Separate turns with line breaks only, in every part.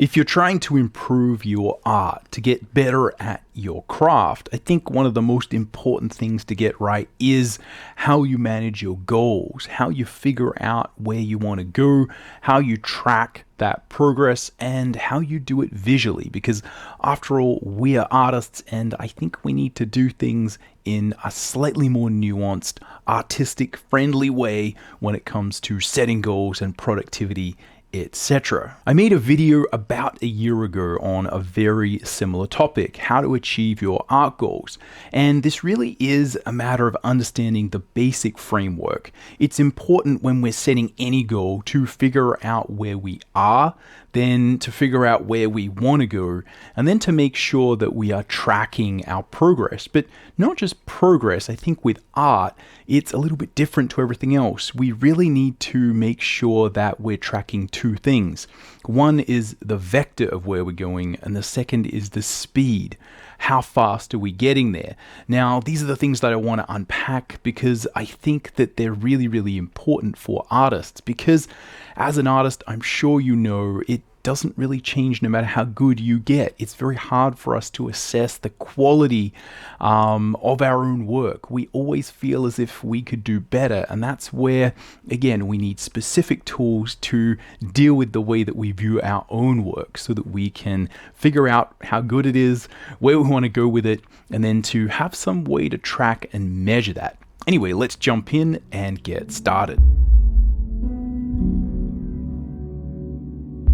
If you're trying to improve your art, to get better at your craft, I think one of the most important things to get right is how you manage your goals, how you figure out where you want to go, how you track that progress, and how you do it visually. Because after all, we are artists, and I think we need to do things in a slightly more nuanced, artistic, friendly way when it comes to setting goals and productivity, etc. I made a video about a year ago on a very similar topic, how to achieve your art goals. And this really is a matter of understanding the basic framework. It's important when we're setting any goal to figure out where we are, then to figure out where we want to go, and then to make sure that we are tracking our progress. But not just progress, I think with art, it's a little bit different to everything else. We really need to make sure that we're tracking two things. One is the vector of where we're going, and the second is the speed. How fast are we getting there? Now, these are the things that I want to unpack because I think that they're really, really important for artists. Because as an artist, I'm sure you know, it doesn't really change no matter how good you get. It's very hard for us to assess the quality of our own work. We always feel as if we could do better, and that's where, again, we need specific tools to deal with the way that we view our own work so that we can figure out how good it is, where we want to go with it, and then to have some way to track and measure that. Anyway, let's jump in and get started.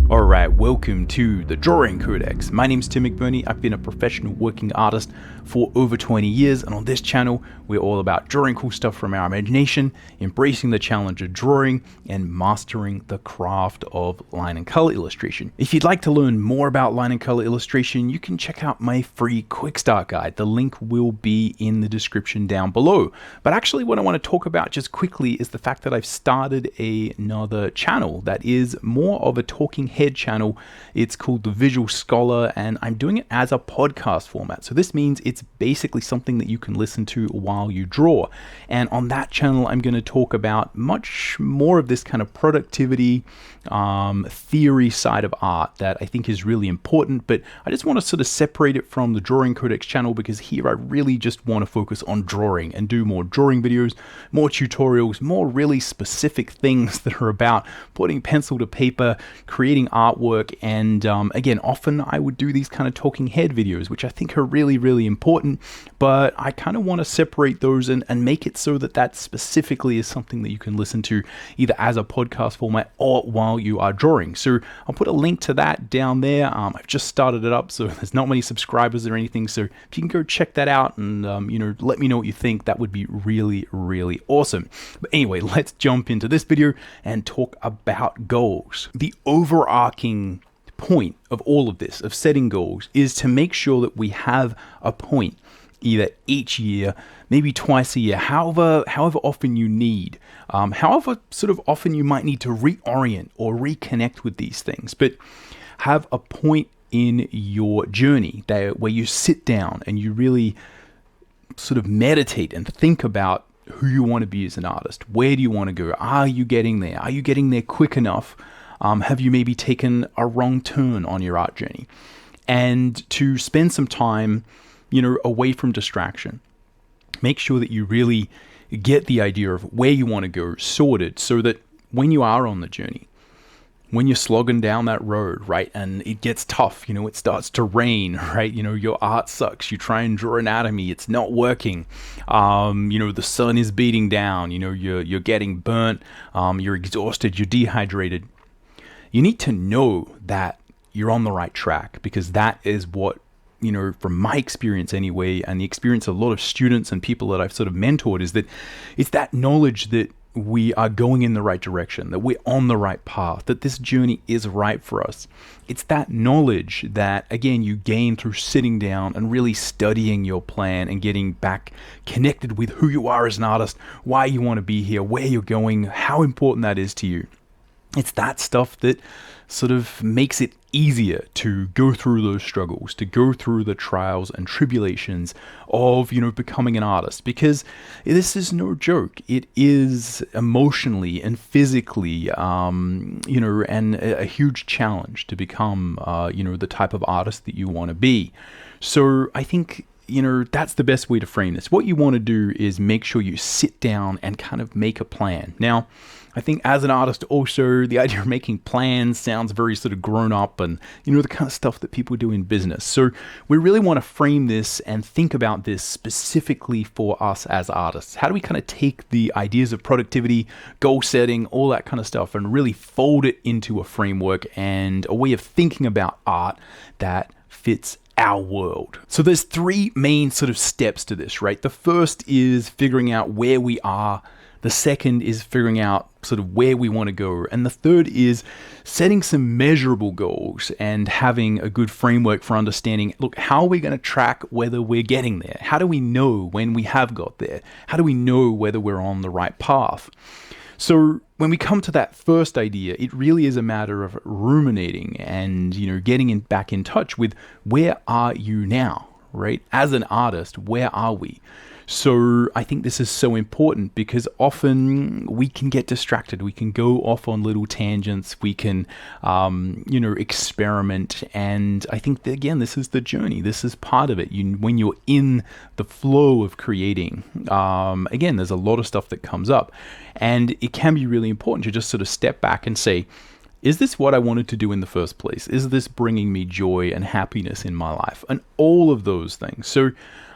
Alright, welcome to the Drawing Codex. My name's Mcburnie. I've been a professional working artist for over 20 years, and on this channel, we're all about drawing cool stuff from our imagination, embracing the challenge of drawing, and mastering the craft of line and color illustration. If you'd like to learn more about line and color illustration, you can check out my free quick start guide. The link will be in the description down below. But actually, what I want to talk about just quickly is the fact that I've started another channel that is more of a talking head channel. It's called The Visual Scholar, and I'm doing it as a podcast format. So this means it's basically something that you can listen to while you draw. And on that channel, I'm going to talk about much more of this kind of productivity theory side of art that I think is really important. But I just want to sort of separate it from the Drawing Codex channel because here I really just want to focus on drawing and do more drawing videos, more tutorials, more really specific things that are about putting pencil to paper, creating artwork, and again, often I would do these kind of talking head videos, which I think are really, really important, but I kind of want to separate those and make it so that that specifically is something that you can listen to either as a podcast format or while you are drawing. So I'll put a link to that down there. I've just started it up, so there's not many subscribers or anything, so if you can go check that out and let me know what you think, that would be really, really awesome. But anyway, let's jump into this video and talk about goals. The overarching point of all of this, of setting goals, is to make sure that we have a point either each year, maybe twice a year, however often you need, however sort of often you might need to reorient or reconnect with these things, but have a point in your journey where you sit down and you really sort of meditate and think about who you want to be as an artist. Where do you want to go? Are you getting there? Are you getting there quick enough? Have you maybe taken a wrong turn on your art journey? And to spend some time, away from distraction. Make sure that you really get the idea of where you want to go sorted so that when you are on the journey, when you're slogging down that road, right, and it gets tough, it starts to rain, right, your art sucks, you try and draw anatomy, it's not working, the sun is beating down, you're getting burnt, you're exhausted, you're dehydrated. You need to know that you're on the right track, because that is what, from my experience anyway, and the experience of a lot of students and people that I've sort of mentored, is that it's that knowledge that we are going in the right direction, that we're on the right path, that this journey is right for us. It's that knowledge that, again, you gain through sitting down and really studying your plan and getting back connected with who you are as an artist, why you want to be here, where you're going, how important that is to you. It's that stuff that sort of makes it easier to go through those struggles, to go through the trials and tribulations of, becoming an artist. Because this is no joke. It is emotionally and physically, and a huge challenge to become, the type of artist that you want to be. So I think, that's the best way to frame this. What you want to do is make sure you sit down and kind of make a plan. Now, I think as an artist also, the idea of making plans sounds very sort of grown up and, the kind of stuff that people do in business. So we really want to frame this and think about this specifically for us as artists. How do we kind of take the ideas of productivity, goal setting, all that kind of stuff, and really fold it into a framework and a way of thinking about art that fits our world? So there's three main sort of steps to this, right? The first is figuring out where we are. The second is figuring out sort of where we want to go. And the third is setting some measurable goals and having a good framework for understanding, look, how are we going to track whether we're getting there? How do we know when we have got there? How do we know whether we're on the right path? So when we come to that first idea, it really is a matter of ruminating and, getting back in touch with where are you now, right? As an artist, where are we? So I think this is so important because often we can get distracted. We can go off on little tangents. We can, experiment. And I think that, again, this is the journey. This is part of it. When you're in the flow of creating, again, there's a lot of stuff that comes up. And it can be really important to just sort of step back and say, is this what I wanted to do in the first place? Is this bringing me joy and happiness in my life? And all of those things. So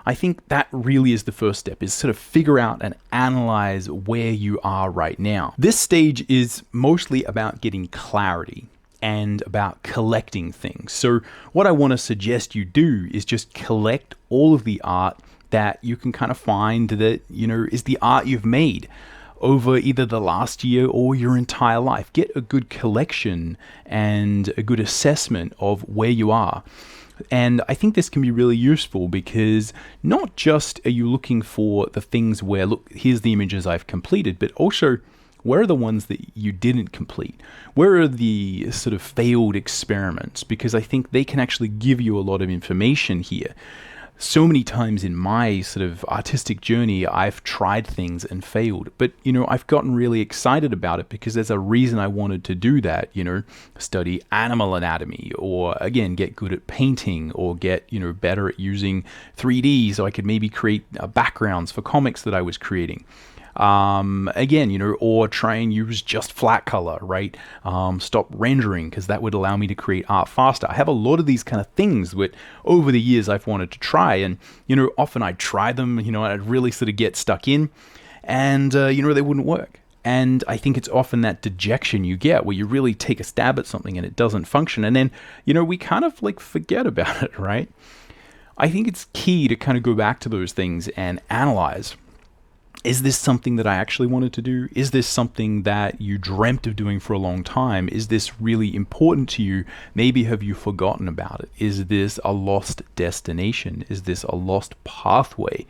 I think that really is the first step, is sort of figure out and analyze where you are right now. This stage is mostly about getting clarity and about collecting things. So what I want to suggest you do is just collect all of the art that you can kind of find that, is the art you've made over either the last year or your entire life. Get a good collection and a good assessment of where you are. And I think this can be really useful because not just are you looking for the things where, look, here's the images I've completed, but also where are the ones that you didn't complete? Where are the sort of failed experiments? Because I think they can actually give you a lot of information here. So many times in my sort of artistic journey, I've tried things and failed, but, I've gotten really excited about it because there's a reason I wanted to do that, study animal anatomy, or again, get good at painting, or get, better at using 3D so I could maybe create backgrounds for comics that I was creating. Again, or try and use just flat color, right? Stop rendering because that would allow me to create art faster. I have a lot of these kind of things that over the years I've wanted to try, and, often I'd try them, and I'd really sort of get stuck in, and, they wouldn't work. And I think it's often that dejection you get where you really take a stab at something and it doesn't function. And then, we kind of like forget about it, right? I think it's key to kind of go back to those things and analyze. Is this something that I actually wanted to do? Is this something that you dreamt of doing for a long time? Is this really important to you? Maybe have you forgotten about it? Is this a lost destination? Is this a lost pathway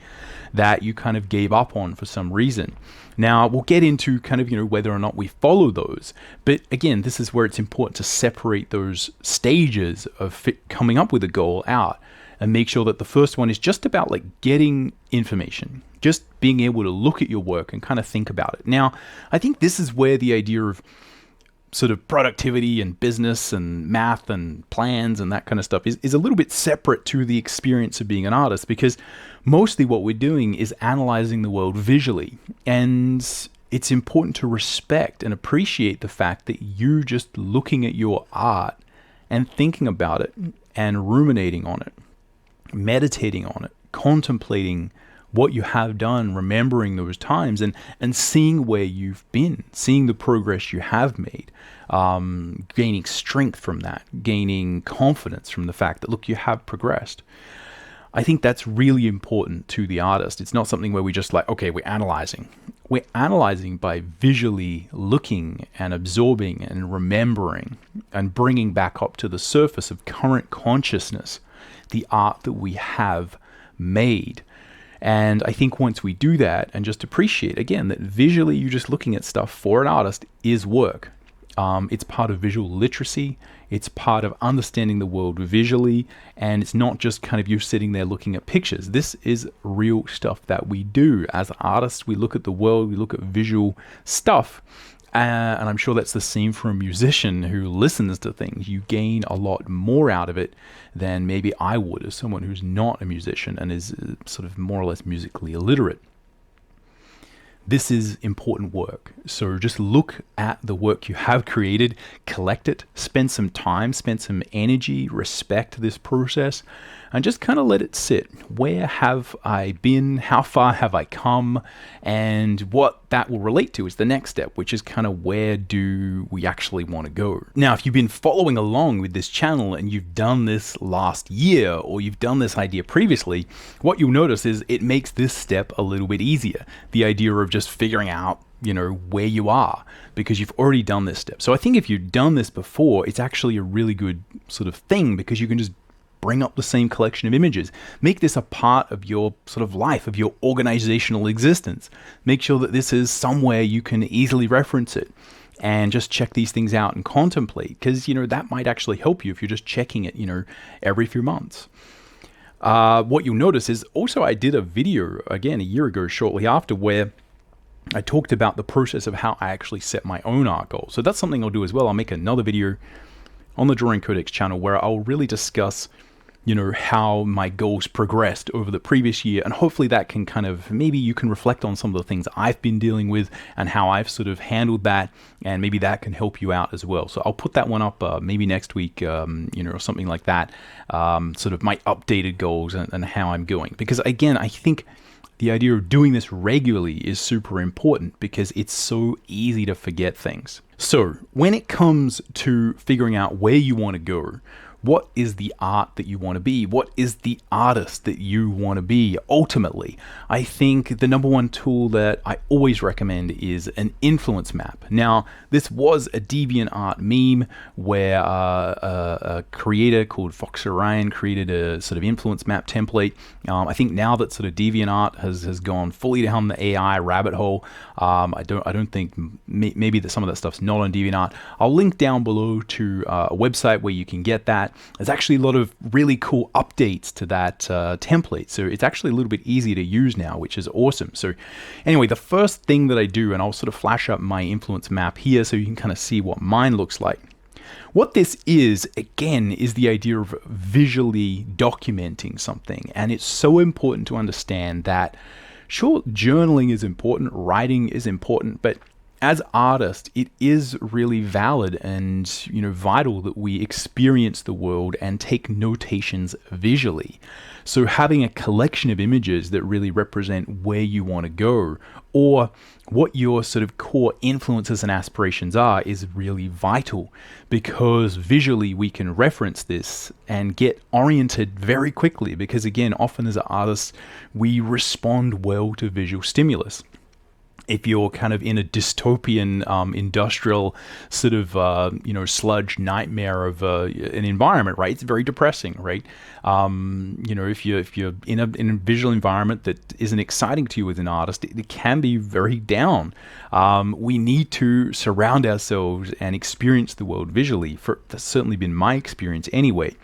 that you kind of gave up on for some reason? Now, we'll get into kind of, whether or not we follow those. But again, this is where it's important to separate those stages of coming up with a goal out and make sure that the first one is just about like getting information, just being able to look at your work and kind of think about it. Now, I think this is where the idea of sort of productivity and business and math and plans and that kind of stuff is a little bit separate to the experience of being an artist, because mostly what we're doing is analyzing the world visually. And it's important to respect and appreciate the fact that you just looking at your art and thinking about it and ruminating on it, meditating on it, contemplating what you have done, remembering those times, and seeing where you've been, seeing the progress you have made, gaining strength from that, gaining confidence from the fact that, look, you have progressed. I think that's really important to the artist. It's not something where we just like, okay, we're analyzing. We're analyzing by visually looking and absorbing and remembering and bringing back up to the surface of current consciousness the art that we have made. And I think once we do that and just appreciate, again, that visually you're just looking at stuff for an artist is work. It's part of visual literacy. It's part of understanding the world visually, and it's not just kind of you sitting there looking at pictures. This is real stuff that we do as artists. We look at the world, we look at visual stuff, and I'm sure that's the same for a musician who listens to things. You gain a lot more out of it than maybe I would as someone who's not a musician and is sort of more or less musically illiterate. This is important work. So just look at the work you have created, collect it, spend some time, spend some energy, respect this process, and just kind of let it sit. Where have I been? How far have I come? And what that will relate to is the next step, which is kind of where do we actually want to go? Now, if you've been following along with this channel and you've done this last year or you've done this idea previously, what you'll notice is it makes this step a little bit easier. The idea of just figuring out, where you are, because you've already done this step. So I think if you've done this before, it's actually a really good sort of thing, because you can just bring up the same collection of images. Make this a part of your sort of life, of your organizational existence. Make sure that this is somewhere you can easily reference it and just check these things out and contemplate, because, that might actually help you if you're just checking it, every few months. What you'll notice is also I did a video, again, a year ago, shortly after, where I talked about the process of how I actually set my own art goals. So that's something I'll do as well. I'll make another video on the Drawing Codex channel where I'll really discuss how my goals progressed over the previous year, and hopefully that can kind of, maybe you can reflect on some of the things I've been dealing with and how I've sort of handled that, and maybe that can help you out as well. So I'll put that one up maybe next week, or something like that, sort of my updated goals and how I'm going. Because again, I think the idea of doing this regularly is super important, because it's so easy to forget things. So when it comes to figuring out where you want to go, what is the art that you want to be? What is the artist that you want to be ultimately? I think the number one tool that I always recommend is an influence map. Now, this was a DeviantArt meme where a creator called Fox Orion created a sort of influence map template. I think now that sort of DeviantArt has gone fully down the AI rabbit hole, I don't think maybe that some of that stuff's not on DeviantArt. I'll link down below to a website where you can get that. There's actually a lot of really cool updates to that template, so it's actually a little bit easier to use now, which is awesome. So anyway, the first thing that I do, and I'll sort of flash up my influence map here so you can kind of see what mine looks like. What this is, again, is the idea of visually documenting something, and it's so important to understand that, sure, journaling is important, writing is important, but as artists, it is really valid and vital that we experience the world and take notations visually. So having a collection of images that really represent where you want to go, or what your sort of core influences and aspirations are, is really vital, because visually we can reference this and get oriented very quickly, because again, often as artists, we respond well to visual stimulus. If you're kind of in a dystopian industrial sort of sludge nightmare of an environment, right? It's very depressing, right? If you're in a visual environment that isn't exciting to you as an artist, it can be very down. We need to surround ourselves and experience the world visually. That's certainly been my experience anyway.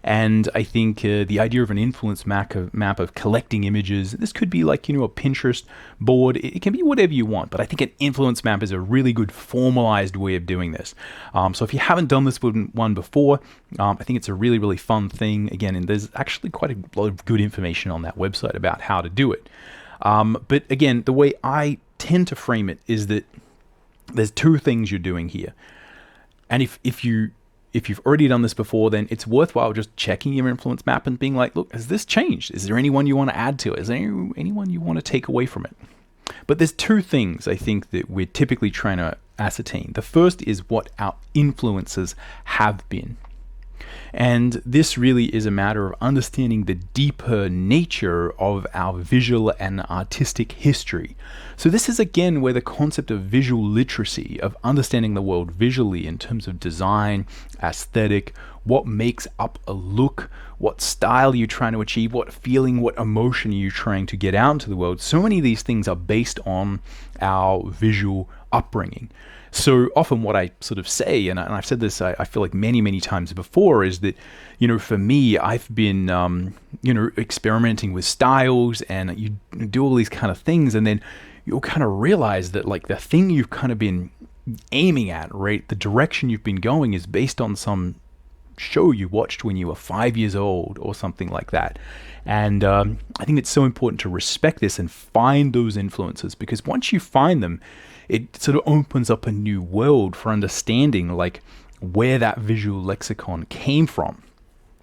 And I think the idea of an influence map of collecting images, this could be like, a Pinterest board. It can be whatever you want, but I think an influence map is a really good formalized way of doing this. So if you haven't done this one before, I think it's a really, really fun thing. Again, and there's actually quite a lot of good information on that website about how to do it. But again, the way I tend to frame it is that there's two things you're doing here. And if you've already done this before, then it's worthwhile just checking your influence map and being like, look, has this changed? Is there anyone you want to add to it? Is there anyone you want to take away from it? But there's two things I think that we're typically trying to ascertain. The first is what our influences have been. And this really is a matter of understanding the deeper nature of our visual and artistic history. So this is again where the concept of visual literacy, of understanding the world visually in terms of design, aesthetic, what makes up a look, what style you're trying to achieve, what feeling, what emotion you're trying to get out into the world. So many of these things are based on our visual upbringing. So often what I sort of say, and I've said this, I feel like many, many times before, is that, for me, I've been, experimenting with styles, and you do all these kind of things, and then you'll kind of realize that like the thing you've kind of been aiming at, right, the direction you've been going is based on some show you watched when you were 5 years old or something like that. And I think it's so important to respect this and find those influences, because once you find them, it sort of opens up a new world for understanding like where that visual lexicon came from.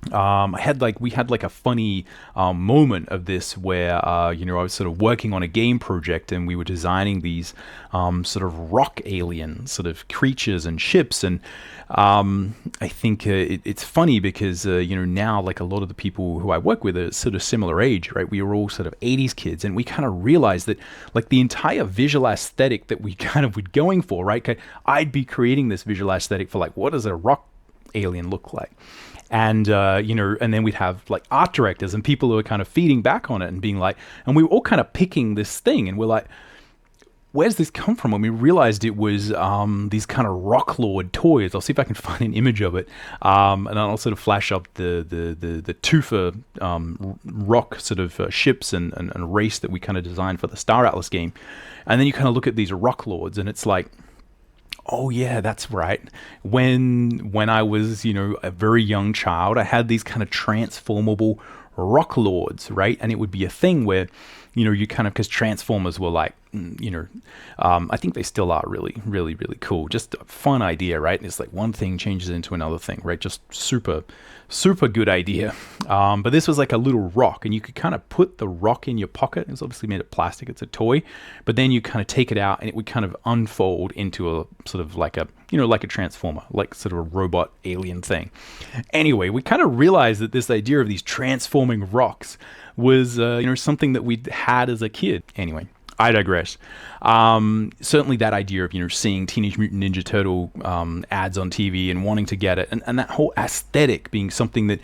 We had like a funny moment of this where, I was sort of working on a game project, and we were designing these sort of rock alien sort of creatures and ships. And I think it's funny because, now like a lot of the people who I work with are sort of similar age, right? We were all sort of 80s kids, and we kind of realized that like the entire visual aesthetic that we kind of were going for, right? I'd be creating this visual aesthetic for like, what does a rock alien look like? And, and then we'd have like art directors and people who are kind of feeding back on it and being like, and we were all kind of picking this thing, and we're like, where's this come from? And we realized it was these kind of rock lord toys. I'll see if I can find an image of it, and then I'll sort of flash up the Tufa rock sort of ships and race that we kind of designed for the Star Atlas game. And then you kind of look at these rock lords, and it's like, oh yeah, that's right. When I was, a very young child, I had these kind of transformable rock lords, right? And it would be a thing where, you kind of, because Transformers were like, I think they still are really, really, really cool. Just a fun idea, right? And it's like one thing changes into another thing, right? Just super, super good idea. But this was like a little rock, and you could kind of put the rock in your pocket. It was obviously made of plastic. It's a toy, but then you kind of take it out, and it would kind of unfold into a sort of like a, like a transformer, like sort of a robot alien thing. Anyway, we kind of realized that this idea of these transforming rocks was, something that we'd had as a kid. Anyway, I digress. Certainly that idea of, seeing Teenage Mutant Ninja Turtle ads on TV and wanting to get it, and that whole aesthetic being something that,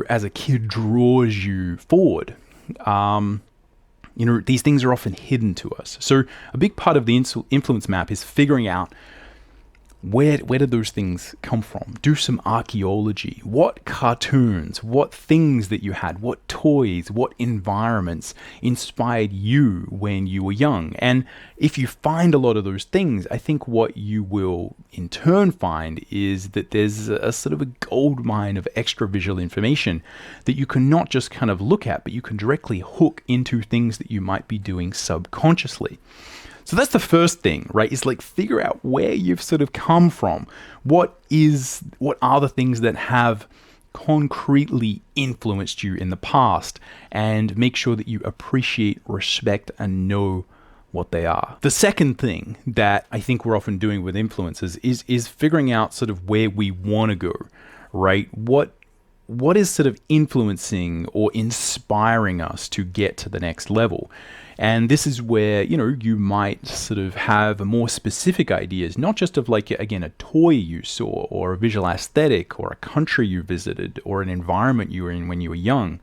as a kid draws you forward. These things are often hidden to us. So a big part of the influence map is figuring out where did those things come from? Do some archaeology. What cartoons, what things that you had, what toys, what environments inspired you when you were young? And if you find a lot of those things, I think what you will in turn find is that there's a sort of a gold mine of extra visual information that you can not just kind of look at, but you can directly hook into things that you might be doing subconsciously. So that's the first thing, right? Is like figure out where you've sort of come from. What are the things that have concretely influenced you in the past, and make sure that you appreciate, respect, and know what they are. The second thing that I think we're often doing with influences is figuring out sort of where we want to go, right? What is sort of influencing or inspiring us to get to the next level? And this is where, you might sort of have more specific ideas, not just of like, again, a toy you saw, or a visual aesthetic, or a country you visited, or an environment you were in when you were young,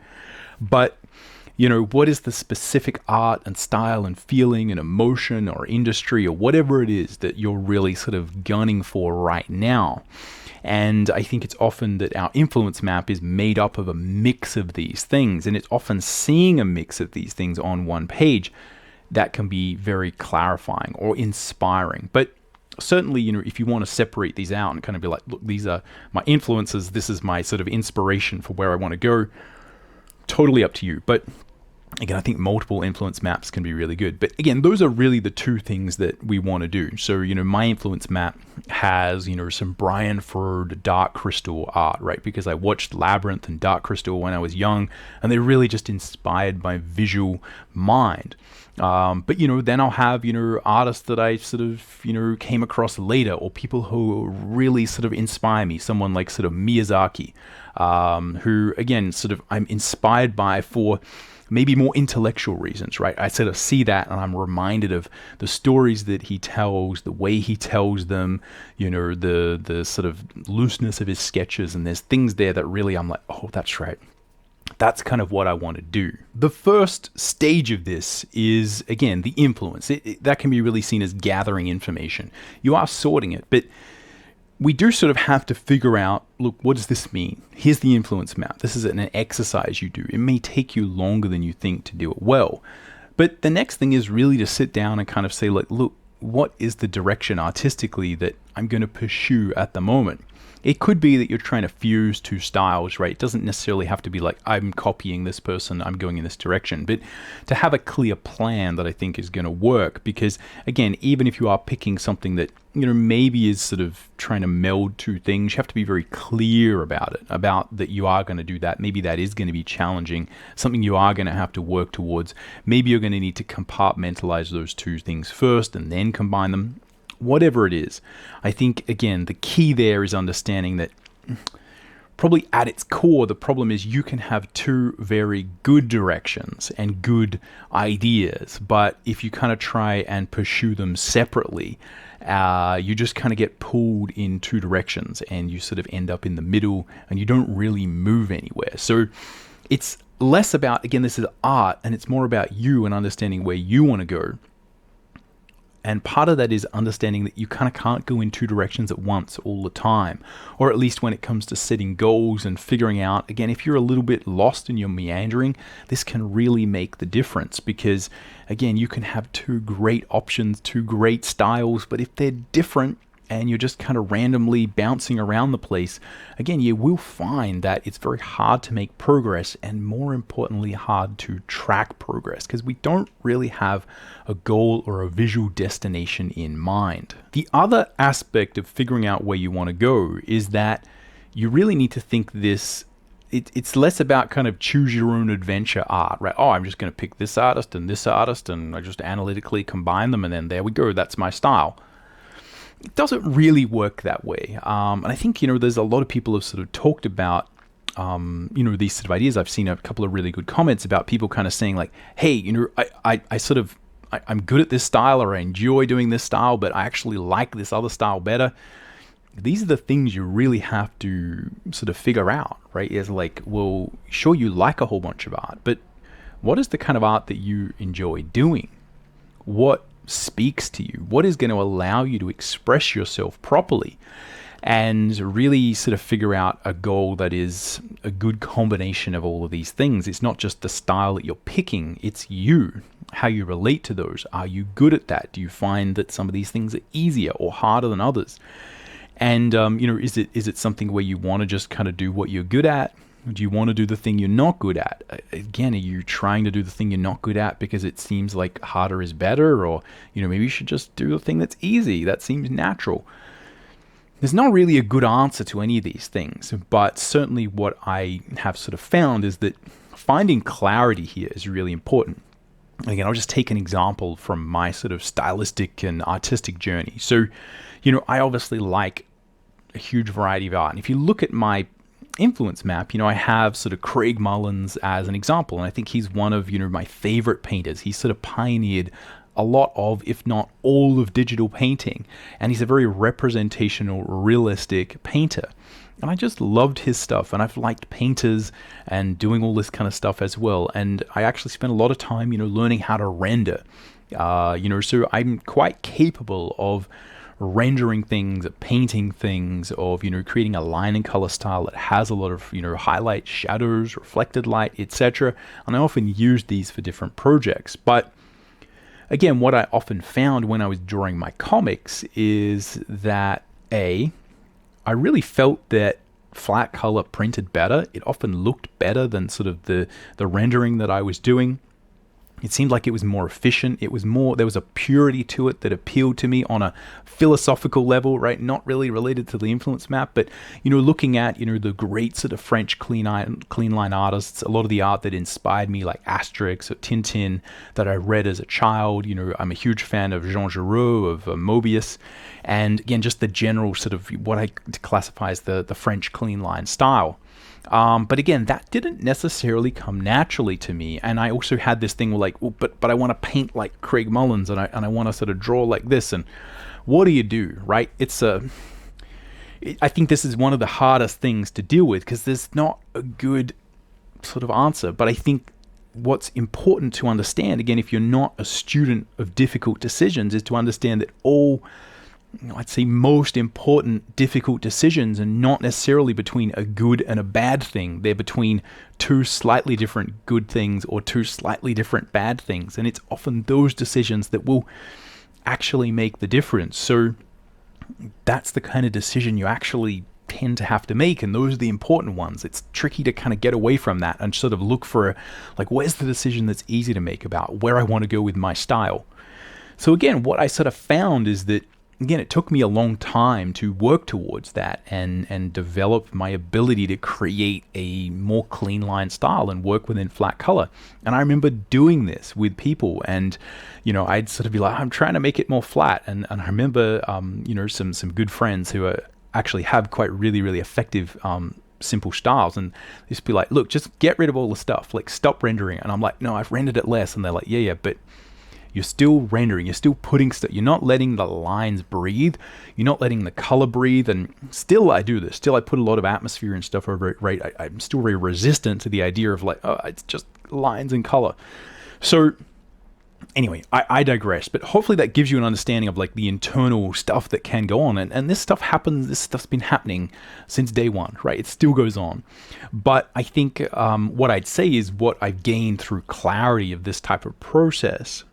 but what is the specific art and style and feeling and emotion or industry or whatever it is that you're really sort of gunning for right now? And I think it's often that our influence map is made up of a mix of these things, and it's often seeing a mix of these things on one page that can be very clarifying or inspiring. But certainly, if you want to separate these out and kind of be like, look, these are my influences, this is my sort of inspiration for where I want to go, totally up to you. But again, I think multiple influence maps can be really good. But again, those are really the two things that we want to do. So, my influence map has, some Brian Ferd Dark Crystal art, right? Because I watched Labyrinth and Dark Crystal when I was young, and they really just inspired my visual mind. But, then I'll have, artists that I sort of, came across later, or people who really sort of inspire me. Someone like sort of Miyazaki, who, again, sort of I'm inspired by for maybe more intellectual reasons, right? I sort of see that, and I'm reminded of the stories that he tells, the way he tells them, the sort of looseness of his sketches, and there's things there that really I'm like, oh, that's right. That's kind of what I want to do. The first stage of this is, again, the influence. That can be really seen as gathering information. You are sorting it, but we do sort of have to figure out, look, what does this mean? Here's the influence map. This is an exercise you do. It may take you longer than you think to do it well. But the next thing is really to sit down and kind of say, like, look, what is the direction artistically that I'm going to pursue at the moment? It could be that you're trying to fuse two styles, right? It doesn't necessarily have to be like, I'm copying this person, I'm going in this direction. But to have a clear plan that I think is going to work, because again, even if you are picking something that, maybe is sort of trying to meld two things, you have to be very clear about it, about that you are going to do that. Maybe that is going to be challenging, something you are going to have to work towards. Maybe you're going to need to compartmentalize those two things first and then combine them. Whatever it is, I think, again, the key there is understanding that probably at its core, the problem is you can have two very good directions and good ideas, but if you kind of try and pursue them separately, you just kind of get pulled in two directions and you sort of end up in the middle and you don't really move anywhere. So it's less about, again, this is art, and it's more about you and understanding where you want to go. And part of that is understanding that you kind of can't go in two directions at once all the time, or at least when it comes to setting goals and figuring out, again, if you're a little bit lost and you're meandering, this can really make the difference, because again, you can have two great options, two great styles, but if they're different and you're just kind of randomly bouncing around the place, again, you will find that it's very hard to make progress, and more importantly, hard to track progress, because we don't really have a goal or a visual destination in mind. The other aspect of figuring out where you want to go is that you really need to think this. It's less about kind of choose your own adventure art, right? Oh, I'm just going to pick this artist and I just analytically combine them, and then there we go, that's my style. It doesn't really work that way. And I think, there's a lot of people have sort of talked about, these sort of ideas. I've seen a couple of really good comments about people kind of saying like, hey, I'm good at this style, or I enjoy doing this style, but I actually like this other style better. These are the things you really have to sort of figure out, right? It's like, well, sure, you like a whole bunch of art, but what is the kind of art that you enjoy doing? What speaks to you? What is going to allow you to express yourself properly? And really sort of figure out a goal that is a good combination of all of these things. It's not just the style that you're picking, it's you, how you relate to those. Are you good at that? Do you find that some of these things are easier or harder than others? And, is it something where you want to just kind of do what you're good at? Do you want to do the thing you're not good at? Again, are you trying to do the thing you're not good at because it seems like harder is better? Or, maybe you should just do the thing that's easy. That seems natural. There's not really a good answer to any of these things, but certainly what I have sort of found is that finding clarity here is really important. Again, I'll just take an example from my sort of stylistic and artistic journey. So, I obviously like a huge variety of art. And if you look at my influence map, I have sort of Craig Mullins as an example, and I think he's one of, my favorite painters. He sort of pioneered a lot of, if not all of, digital painting, and he's a very representational, realistic painter. And I just loved his stuff, and I've liked painters and doing all this kind of stuff as well. And I actually spent a lot of time, learning how to render. So I'm quite capable of rendering things, painting things, of creating a line and color style that has a lot of highlights, shadows, reflected light, etc. And I often use these for different projects. But again, what I often found when I was drawing my comics is that I really felt that flat color printed better. It often looked better than sort of the rendering that I was doing. It seemed like it was more efficient. There was a purity to it that appealed to me on a philosophical level, right? Not really related to the influence map, but, looking at, the great sort of French clean line artists, a lot of the art that inspired me, like Asterix or Tintin, that I read as a child. I'm a huge fan of Jean Giraud, of Mobius, and again, just the general sort of what I classify as the French clean line style. But again, that didn't necessarily come naturally to me. And I also had this thing where like, well, but I want to paint like Craig Mullins, and I want to sort of draw like this. And what do you do, right? I think this is one of the hardest things to deal with, because there's not a good sort of answer. But I think what's important to understand, again, if you're not a student of difficult decisions, is to understand that all, I'd say, most important difficult decisions are not necessarily between a good and a bad thing. They're between two slightly different good things or two slightly different bad things. And it's often those decisions that will actually make the difference. So that's the kind of decision you actually tend to have to make, and those are the important ones. It's tricky to kind of get away from that and sort of look for, like, where's the decision that's easy to make about where I want to go with my style. So again, what I sort of found is that, again, it took me a long time to work towards that and develop my ability to create a more clean line style and work within flat color. And I remember doing this with people, and I'd sort of be like, I'm trying to make it more flat. And I remember some good friends who actually have quite really effective simple styles, and they just be like, look, just get rid of all the stuff, like stop rendering. And I'm like, no, I've rendered it less. And they're like, yeah, but you're still rendering, you're still putting stuff, you're not letting the lines breathe, you're not letting the color breathe. And still I do this, still I put a lot of atmosphere and stuff over it, right? I'm still very resistant to the idea of like, oh, it's just lines and color. So anyway, I digress, but hopefully that gives you an understanding of like the internal stuff that can go on. And this stuff happens, this stuff's been happening since day one, right? It still goes on. But I think what I'd say is what I've gained through clarity of this type of process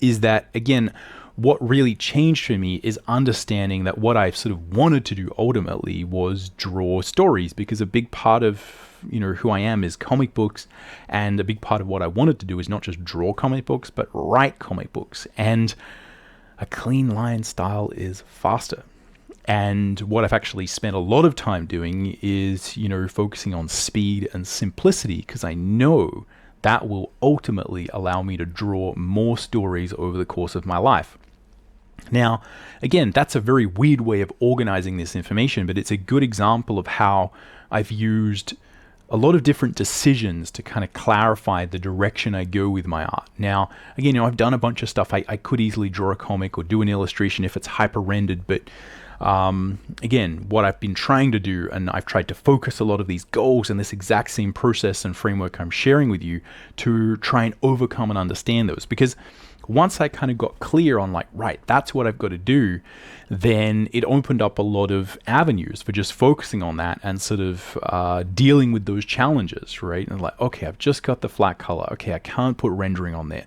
is that, again, what really changed for me is understanding that what I sort of wanted to do ultimately was draw stories, because a big part of who I am is comic books, and a big part of what I wanted to do is not just draw comic books but write comic books. And a clean line style is faster. And what I've actually spent a lot of time doing is focusing on speed and simplicity, because I know that will ultimately allow me to draw more stories over the course of my life. Now, again, that's a very weird way of organizing this information, but it's a good example of how I've used a lot of different decisions to kind of clarify the direction I go with my art. Now, again, I've done a bunch of stuff. I could easily draw a comic or do an illustration if it's hyper rendered, but again, what I've been trying to do, and I've tried to focus a lot of these goals and this exact same process and framework I'm sharing with you to try and overcome and understand those. Because once I kind of got clear on like, right, that's what I've got to do, then it opened up a lot of avenues for just focusing on that and sort of dealing with those challenges, right? And like, okay, I've just got the flat color. Okay, I can't put rendering on there.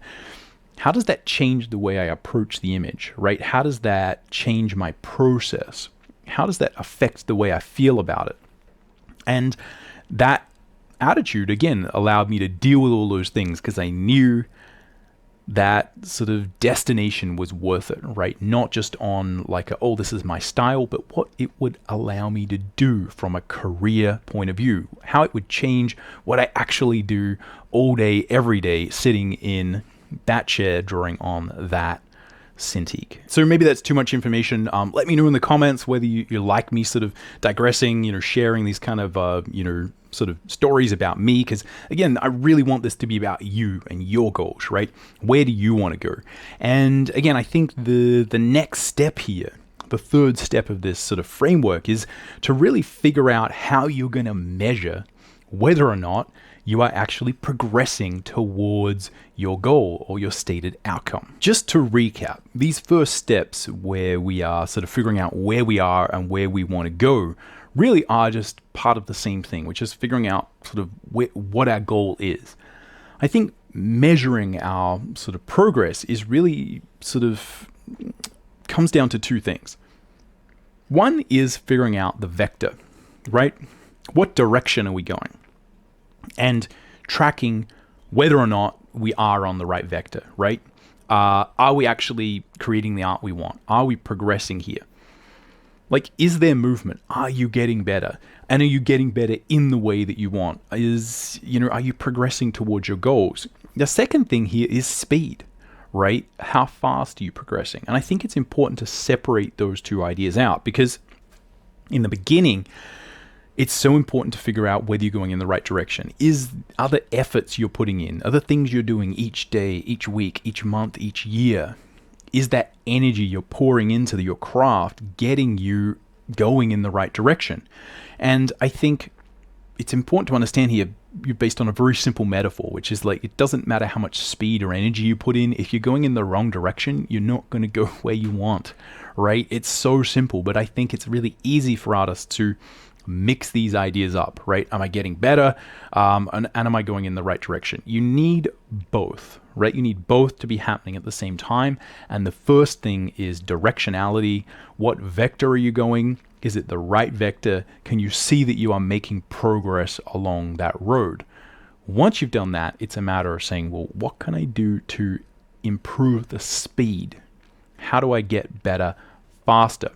How does that change the way I approach the image, right? How does that change my process? How does that affect the way I feel about it? And that attitude, again, allowed me to deal with all those things, because I knew that sort of destination was worth it, right? Not just on like, oh, this is my style, but what it would allow me to do from a career point of view, how it would change what I actually do all day, every day, sitting in that chair drawing on that Cintiq. So maybe that's too much information. Let me know in the comments whether you like me sort of digressing, sharing these kind of, sort of stories about me. Because again, I really want this to be about you and your goals, right? Where do you want to go? And again, I think the next step here, the third step of this sort of framework, is to really figure out how you're going to measure whether or not you are actually progressing towards your goal or your stated outcome. Just to recap, these first steps where we are sort of figuring out where we are and where we want to go really are just part of the same thing, which is figuring out sort of what our goal is. I think measuring our sort of progress is really sort of comes down to two things. One is figuring out the vector, right? What direction are we going? And tracking whether or not we are on the right vector, right? Are we actually creating the art we want? Are we progressing here? Like, is there movement? Are you getting better? And are you getting better in the way that you want? Are you progressing towards your goals? The second thing here is speed, right? How fast are you progressing? And I think it's important to separate those two ideas out, because in the beginning, it's so important to figure out whether you're going in the right direction. Is other efforts you're putting in, other things you're doing each day, each week, each month, each year, is that energy you're pouring into your craft getting you going in the right direction? And I think it's important to understand here, you're based on a very simple metaphor, which is like, it doesn't matter how much speed or energy you put in. If you're going in the wrong direction, you're not going to go where you want, right? It's so simple, but I think it's really easy for artists to mix these ideas up, right? Am I getting better? And am I going in the right direction? You need both, right? You need both to be happening at the same time. And the first thing is directionality. What vector are you going? Is it the right vector? Can you see that you are making progress along that road? Once you've done that, it's a matter of saying, well, what can I do to improve the speed? How do I get better faster?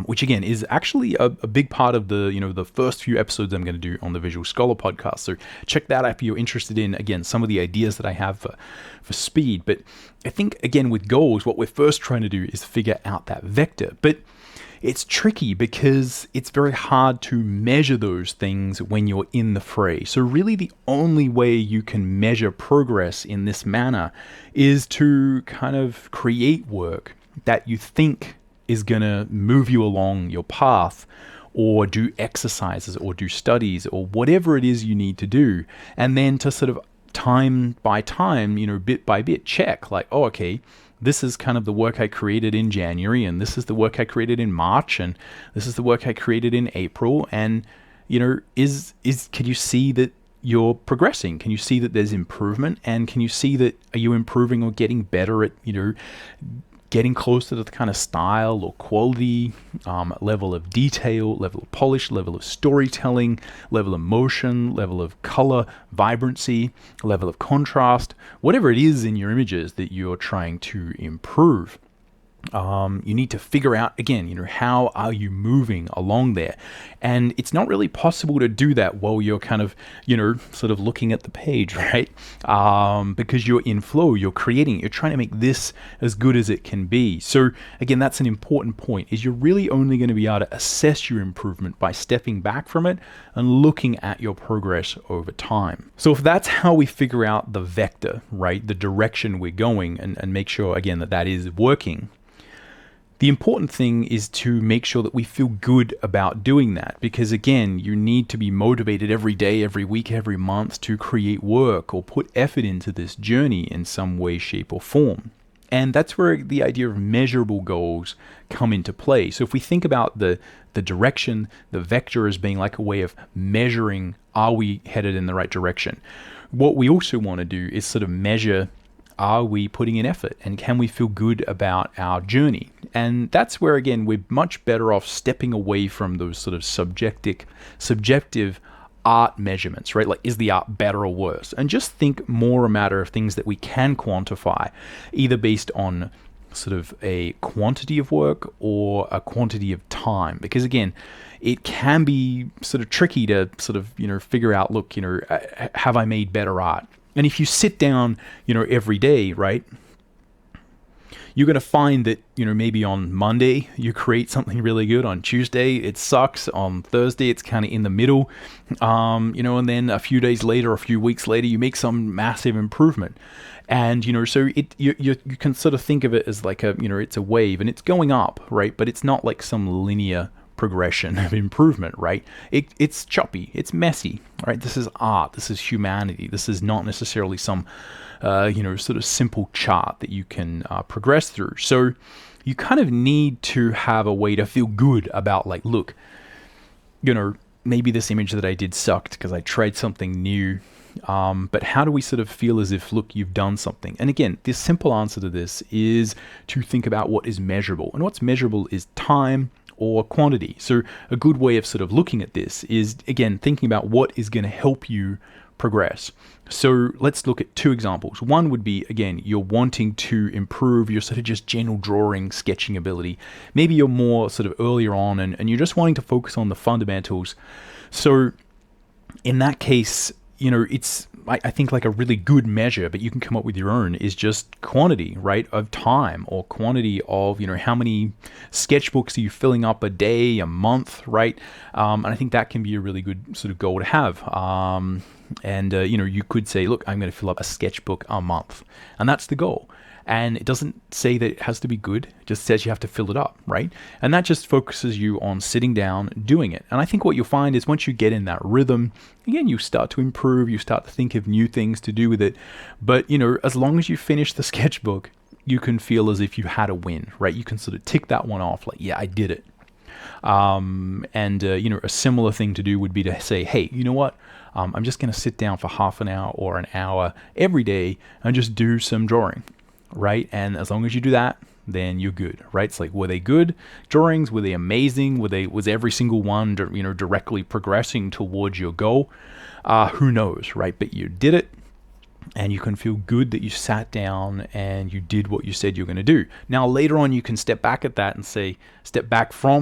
Which again is actually a big part of the first few episodes I'm going to do on the Visual Scholar podcast. So check that out if you're interested in, again, some of the ideas that I have for speed. But I think, again, with goals, what we're first trying to do is figure out that vector. But it's tricky because it's very hard to measure those things when you're in the fray. So really the only way you can measure progress in this manner is to kind of create work that you think is going to move you along your path, or do exercises or do studies or whatever it is you need to do. And then to sort of time by time, bit by bit check like, oh, okay, this is kind of the work I created in January, and this is the work I created in March, and this is the work I created in April. And, can you see that you're progressing? Can you see that there's improvement? And can you see that, are you improving or getting better at, getting closer to the kind of style or quality, level of detail, level of polish, level of storytelling, level of motion, level of color, vibrancy, level of contrast, whatever it is in your images that you're trying to improve. You need to figure out, again, how are you moving along there? And it's not really possible to do that while you're kind of, sort of looking at the page, right? Because you're in flow, you're creating, you're trying to make this as good as it can be. So again, that's an important point, is you're really only going to be able to assess your improvement by stepping back from it and looking at your progress over time. So if that's how we figure out the vector, right? The direction we're going, and make sure, again, that is working. The important thing is to make sure that we feel good about doing that, because again, you need to be motivated every day, every week, every month to create work or put effort into this journey in some way, shape, or form. And that's where the idea of measurable goals come into play. So if we think about the direction, the vector as being like a way of measuring, are we headed in the right direction? What we also want to do is sort of measure, are we putting in effort, and can we feel good about our journey? And that's where, again, we're much better off stepping away from those sort of subjective art measurements, right? Like, is the art better or worse? And just think more a matter of things that we can quantify, either based on sort of a quantity of work or a quantity of time. Because again, it can be sort of tricky to sort of, figure out, look, have I made better art? And if you sit down, every day, right, you're going to find that, maybe on Monday you create something really good. On Tuesday it sucks. On Thursday it's kind of in the middle. And then a few days later, a few weeks later, you make some massive improvement. And, so you can sort of think of it as like it's a wave and it's going up, right? But it's not like some linear progression of improvement, right? It's choppy, it's messy, right? This is art, this is humanity. This is not necessarily some, sort of simple chart that you can progress through. So you kind of need to have a way to feel good about, like, look, maybe this image that I did sucked because I tried something new. But how do we sort of feel as if, look, you've done something? And again, the simple answer to this is to think about what is measurable. And what's measurable is time or quantity. So a good way of sort of looking at this is, again, thinking about what is going to help you progress. So let's look at two examples. One would be, again, you're wanting to improve your sort of just general drawing, sketching ability. Maybe you're more sort of earlier on and you're just wanting to focus on the fundamentals. So in that case, it's, I think, like a really good measure, but you can come up with your own, is just quantity, right, of time, or quantity of, how many sketchbooks are you filling up a day, a month, right? And I think that can be a really good sort of goal to have. And you could say, look, I'm going to fill up a sketchbook a month, and that's the goal. And it doesn't say that it has to be good, it just says you have to fill it up, right? And that just focuses you on sitting down, doing it. And I think what you'll find is once you get in that rhythm, again, you start to improve, you start to think of new things to do with it. But, as long as you finish the sketchbook, you can feel as if you had a win, right? You can sort of tick that one off, like, yeah, I did it. A similar thing to do would be to say, hey, you know what? I'm just going to sit down for half an hour or an hour every day and just do some drawing, right? And as long as you do that, then you're good, right? It's like, were they good drawings? Were they amazing? Was every single one, directly progressing towards your goal? Who knows, right? But you did it. And you can feel good that you sat down and you did what you said you're going to do. Now, later on, you can step back from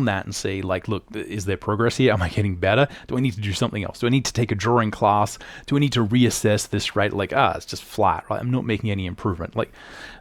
that and say, like, look, is there progress here? Am I getting better? Do I need to do something else? Do I need to take a drawing class? Do I need to reassess this, right? Like, it's just flat, right? I'm not making any improvement. Like,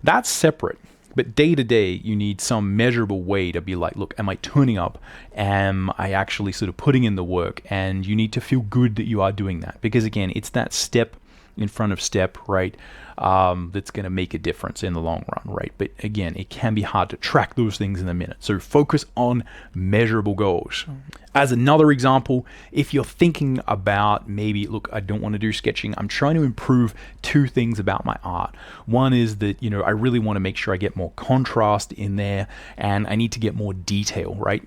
that's separate. But day to day, you need some measurable way to be like, look, am I turning up? Am I actually sort of putting in the work? And you need to feel good that you are doing that. Because again, it's that step in front of step, right? That's going to make a difference in the long run, right? But again, it can be hard to track those things in a minute. So focus on measurable goals. As another example, if you're thinking about maybe, look, I don't want to do sketching. I'm trying to improve two things about my art. One is that, I really want to make sure I get more contrast in there and I need to get more detail, right?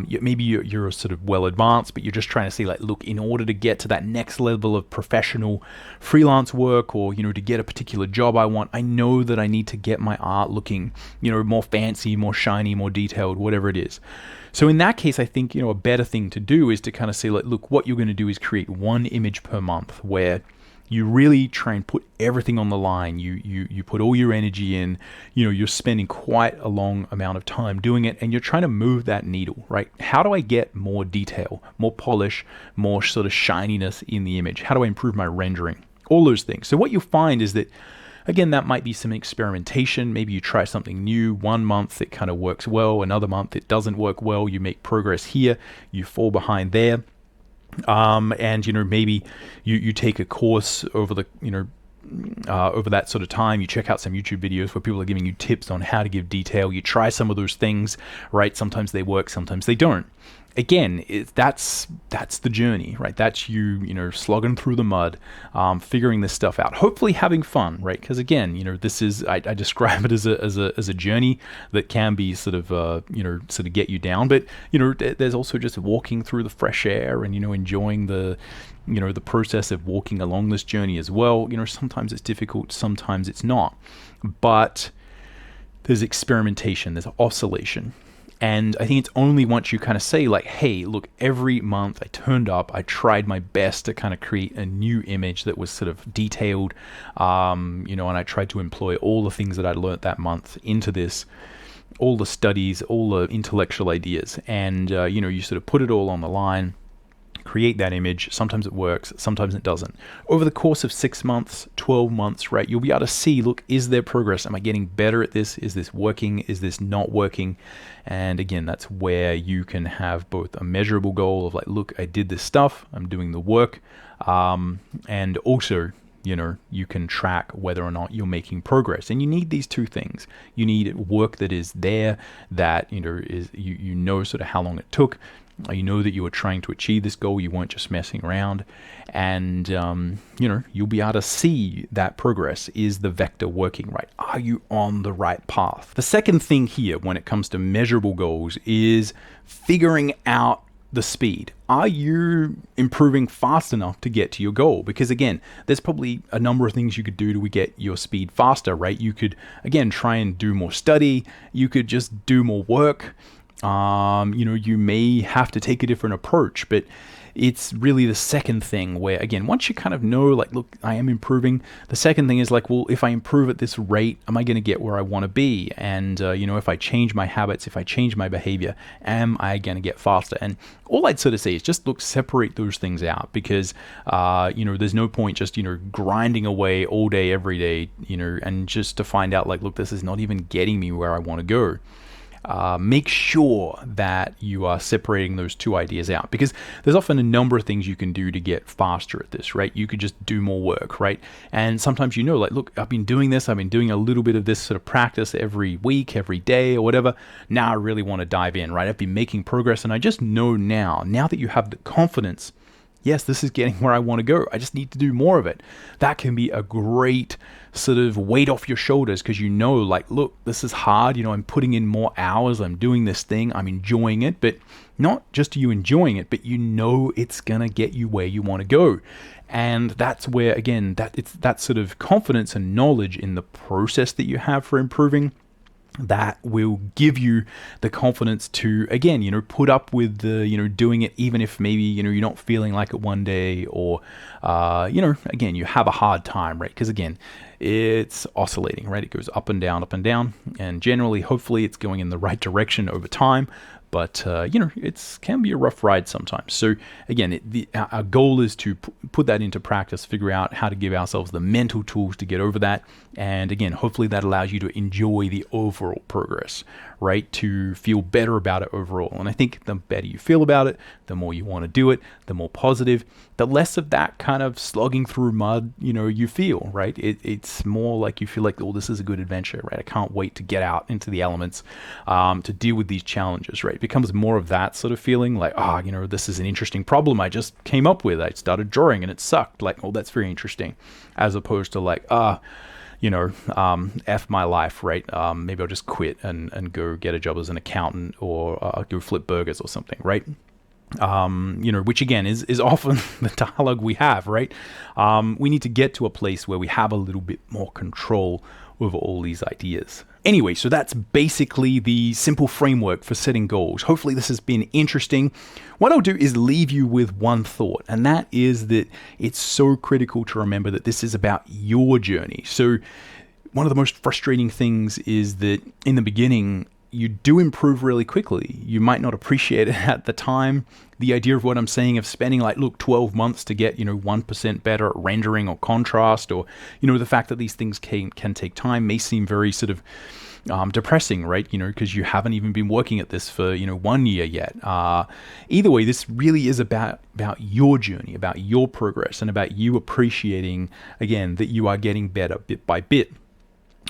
Maybe you're sort of well advanced, but you're just trying to say like, look, in order to get to that next level of professional freelance work or, to get a particular job I want, I know that I need to get my art looking, more fancy, more shiny, more detailed, whatever it is. So in that case, I think, a better thing to do is to kind of say, like, look, what you're going to do is create one image per month where you really try and put everything on the line. You put all your energy in, you're spending quite a long amount of time doing it and you're trying to move that needle, right? How do I get more detail, more polish, more sort of shininess in the image? How do I improve my rendering? All those things. So what you'll find is that, again, that might be some experimentation. Maybe you try something new. 1 month it kind of works well. Another month it doesn't work well. You make progress here. You fall behind there. Maybe you take a course over the, over that sort of time. You check out some YouTube videos where people are giving you tips on how to give detail. You try some of those things, right? Sometimes they work, sometimes they don't. Again, that's the journey, right? That's you slogging through the mud, figuring this stuff out, hopefully having fun, right? Because again, this is, I describe it as a journey that can be sort of get you down, but there's also just walking through the fresh air and enjoying the process of walking along this journey as well. Sometimes it's difficult, sometimes it's not, but there's experimentation, there's oscillation. And I think it's only once you kind of say like, hey, look, every month I turned up, I tried my best to kind of create a new image that was sort of detailed, and I tried to employ all the things that I'd learned that month into this, all the studies, all the intellectual ideas. And, you sort of put it all on the line, create that image. Sometimes it works, sometimes it doesn't. Over the course of 6 months, 12 months, right, you'll be able to see, look, is there progress? Am I getting better at this? Is this working? Is this not working? And again, that's where you can have both a measurable goal of like, look, I did this stuff, I'm doing the work, and also, you can track whether or not you're making progress. And you need these two things. You need work that is there, that is sort of how long it took. You know that you were trying to achieve this goal. You weren't just messing around. And, you'll be able to see that progress. Is the vector working right? Are you on the right path? The second thing here when it comes to measurable goals is figuring out the speed. Are you improving fast enough to get to your goal? Because again, there's probably a number of things you could do to get your speed faster, right? You could, again, try and do more study. You could just do more work. You may have to take a different approach, but it's really the second thing where, again, once you kind of know, like, look, I am improving, the second thing is like, well, if I improve at this rate, am I going to get where I want to be? And, if I change my habits, if I change my behavior, am I going to get faster? And all I'd sort of say is just look, separate those things out because, there's no point just, grinding away all day, every day, and just to find out like, look, this is not even getting me where I want to go. make sure that you are separating those two ideas out, because there's often a number of things you can do to get faster at this, right? You could just do more work, right? And sometimes like, look, I've been doing a little bit of this sort of practice every week, every day, or whatever. Now I really want to dive in, right? I've been making progress, and I just know now that you have the confidence, yes, this is getting where I want to go, I just need to do more of it. That can be a great sort of weight off your shoulders, because like, look, this is hard, I'm putting in more hours, I'm doing this thing, I'm enjoying it, but not just you enjoying it, but it's gonna get you where you want to go. And that's where, again, it's that sort of confidence and knowledge in the process that you have for improving that will give you the confidence to, again, put up with the, doing it, even if maybe, you're not feeling like it one day, or, again, you have a hard time, right? Because again, it's oscillating, right? It goes up and down, and generally, hopefully it's going in the right direction over time. But, it can be a rough ride sometimes. So again, our goal is to put that into practice, figure out how to give ourselves the mental tools to get over that. And again, hopefully that allows you to enjoy the overall progress, right? To feel better about it overall. And I think the better you feel about it, the more you want to do it, the more positive, the less of that kind of slogging through mud, you feel, right? It's more like you feel like, oh, this is a good adventure, right? I can't wait to get out into the elements, to deal with these challenges, right? It becomes more of that sort of feeling like, this is an interesting problem I just came up with. I started drawing and it sucked. Like, oh, that's very interesting. As opposed to like, F my life, right? Maybe I'll just quit and go get a job as an accountant, or go flip burgers or something, right? Which again is often the dialogue we have, right? We need to get to a place where we have a little bit more control over all these ideas. Anyway, so that's basically the simple framework for setting goals. Hopefully this has been interesting. What I'll do is leave you with one thought, and that is that it's so critical to remember that this is about your journey. So one of the most frustrating things is that in the beginning, you do improve really quickly. You might not appreciate it at the time. The idea of what I'm saying of spending 12 months to get, 1% better at rendering or contrast, or, the fact that these things can take time may seem very sort of depressing, right? Because you haven't even been working at this for, 1 year yet. Either way, this really is about your journey, about your progress, and about you appreciating, again, that you are getting better bit by bit,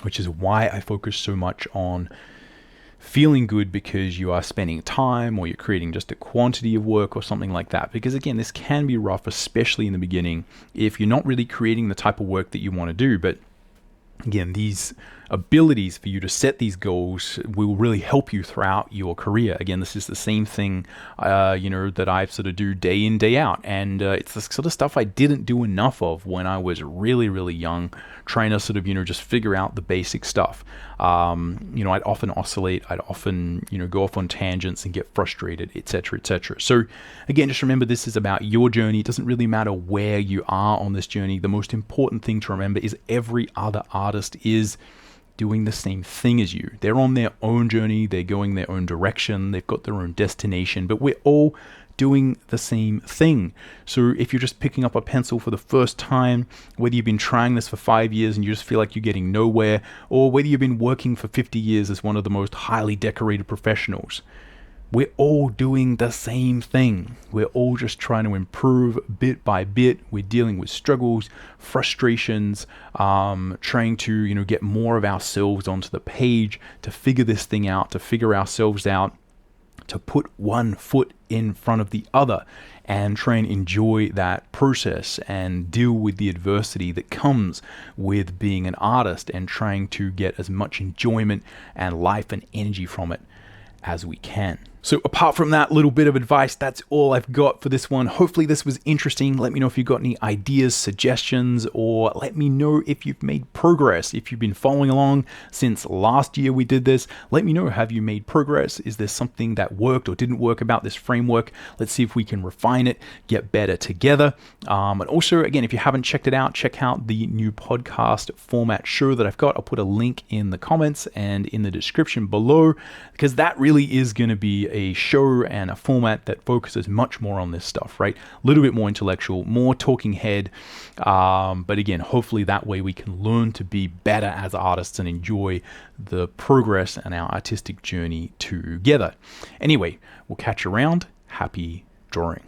which is why I focus so much on feeling good because you are spending time, or you're creating just a quantity of work or something like that. Because again, this can be rough, especially in the beginning, if you're not really creating the type of work that you want to do. But again, these abilities for you to set these goals will really help you throughout your career. Again, this is the same thing, that I sort of do day in, day out. And it's the sort of stuff I didn't do enough of when I was really, really young, trying to sort of, just figure out the basic stuff. I'd often oscillate. I'd often, go off on tangents and get frustrated, etc., etc. So again, just remember, this is about your journey. It doesn't really matter where you are on this journey. The most important thing to remember is every other artist is doing the same thing as you. They're on their own journey. They're going their own direction. They've got their own destination, but we're all doing the same thing. So if you're just picking up a pencil for the first time, whether you've been trying this for 5 years and you just feel like you're getting nowhere, or whether you've been working for 50 years as one of the most highly decorated professionals, we're all doing the same thing. We're all just trying to improve bit by bit. We're dealing with struggles, frustrations, trying to, get more of ourselves onto the page, to figure this thing out, to figure ourselves out, to put one foot in front of the other and try and enjoy that process and deal with the adversity that comes with being an artist, and trying to get as much enjoyment and life and energy from it as we can. So apart from that little bit of advice, that's all I've got for this one. Hopefully this was interesting. Let me know if you've got any ideas, suggestions, or let me know if you've made progress. If you've been following along since last year we did this, let me know, have you made progress? Is there something that worked or didn't work about this framework? Let's see if we can refine it, get better together. And also, again, if you haven't checked it out, check out the new podcast format show that I've got. I'll put a link in the comments and in the description below, because that really is going to be a show and a format that focuses much more on this stuff, right? A little bit more intellectual, more talking head. But again, hopefully that way we can learn to be better as artists and enjoy the progress and our artistic journey together. Anyway, we'll catch you around. Happy drawing.